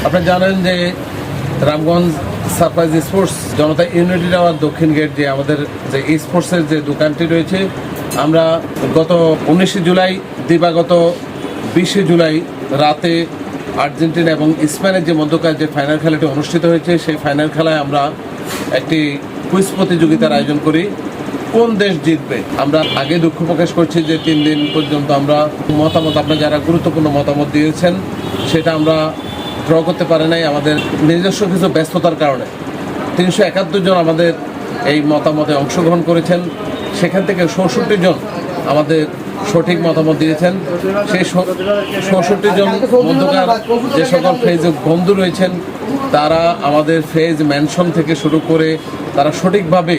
আপনারা জানেন যে রামগঞ্জ সারপ্রাইজ স্পোর্টস জনতা ইউনিটি টাওয়ার দক্ষিণ গেট যে আমাদের যে স্পোর্টসের যে দোকানটি রয়েছে, আমরা গত 19 জুলাই দিবাগত 20 জুলাই রাতে আর্জেন্টিনা এবং স্পেনের যে মধ্যকার যে ফাইনাল খেলাটি অনুষ্ঠিত হয়েছে, সেই ফাইনাল খেলায় আমরা একটি কুইজ প্রতিযোগিতার আয়োজন করি। কোন দেশ জিতবে? আমরা আগে দুঃখ প্রকাশ করছি যে 3 দিন পর্যন্ত আমরা মতামত, আপনারা যারা গুরুত্বপূর্ণ মতামত দিয়েছেন সেটা আমরা ড্র করতে পারি নাই আমাদের নিজস্ব কিছু ব্যস্ততার কারণে। 371 জন আমাদের এই মতামতে অংশগ্রহণ করেছেন, সেখান থেকে 67 জন আমাদের সঠিক মতামত দিয়েছেন। সেই 67 জন মধ্যকার যে সকল ফেসবুক বন্ধু রয়েছেন তারা আমাদের ফেজ মেনশন থেকে শুরু করে তারা সঠিকভাবে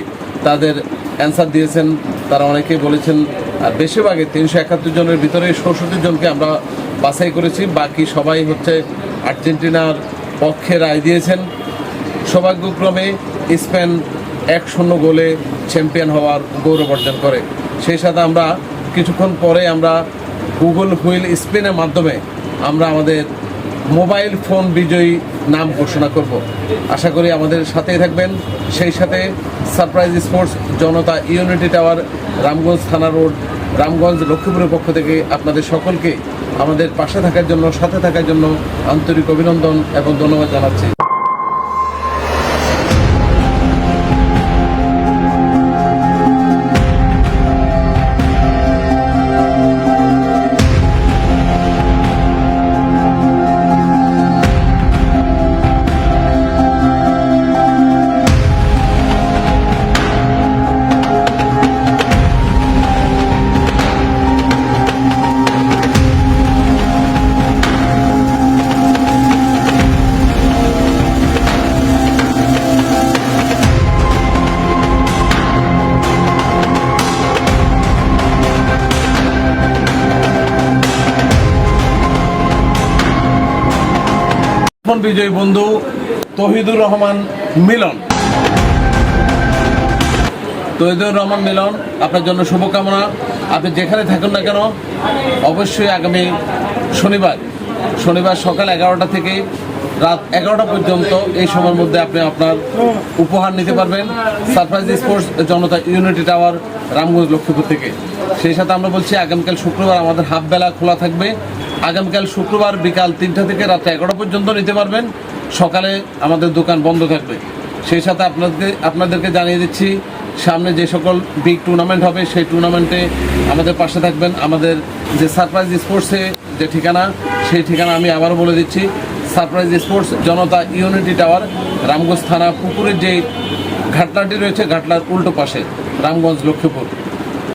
তাদের অ্যান্সার দিয়েছেন। তারা অনেকেই বলেছেন, আর বেশিরভাগে 371 জনের ভিতরে 67 জনকে আমরা বাছাই করেছি। বাকি সবাই হচ্ছে আর্জেন্টিনার পক্ষে রায় দিয়েছেন। সৌভাগ্যক্রমে স্পেন 1-0 গোলে চ্যাম্পিয়ন হওয়ার গৌরব অর্জন করে। সেই সাথে আমরা কিছুক্ষণ পরে আমরা গুগল হুইল স্পেনের মাধ্যমে আমরা আমাদের মোবাইল ফোন বিজয়ী নাম ঘোষণা করব। আশা করি আমাদের সাথেই থাকবেন। সেই সাথে সারপ্রাইজ স্পোর্টস জনতা ইউনিটি টাওয়ার, রামগঞ্জ থানা রোড, রামগঞ্জ লক্ষ্মীপুরের পক্ষ থেকে আপনাদের সকলকে আমাদের পাশে থাকার জন্য, সাথে থাকার জন্য আন্তরিক অভিনন্দন এবং ধন্যবাদ জানাচ্ছি। বিজয়ী বন্ধু তহিদুর রহমান মিলন। তহিদুর রহমান মিলন, আপনার জন্য শুভকামনা। আপনি যেখানে থাকুন না কেন, অবশ্যই আগামী শনিবার সকাল 11টা থেকে রাত 11টা পর্যন্ত এই সময়ের মধ্যে আপনি আপনার উপহার নিতে পারবেন সারপ্রাইজ স্পোর্টস জনতা ইউনিটি টাওয়ার, রামগঞ্জ লক্ষ্মীপুর থেকে। সেই সাথে আমরা বলছি আগামীকাল শুক্রবার আমাদের হাফ বেলা খোলা থাকবে। আগামীকাল শুক্রবার বিকাল 3টা থেকে রাত 11টা পর্যন্ত নিতে পারবেন। সকালে আমাদের দোকান বন্ধ থাকবে। সেই সাথে আপনাদেরকে জানিয়ে দিচ্ছি, সামনে যে সকল বিগ টুর্নামেন্ট হবে সেই টুর্নামেন্টে আমাদের পাশে থাকবেন। আমাদের যে সারপ্রাইজ স্পোর্টসে যে ঠিকানা, সেই ঠিকানা আমি আবারও বলে দিচ্ছি, সারপ্রাইজ স্পোর্টস জনতা ইউনিটি টাওয়ার, রামগঞ্জ থানা পুকুরের যে ঘাটলাটি রয়েছে, ঘাটলার উল্টো পাশে, রামগঞ্জ লক্ষ্মীপুর।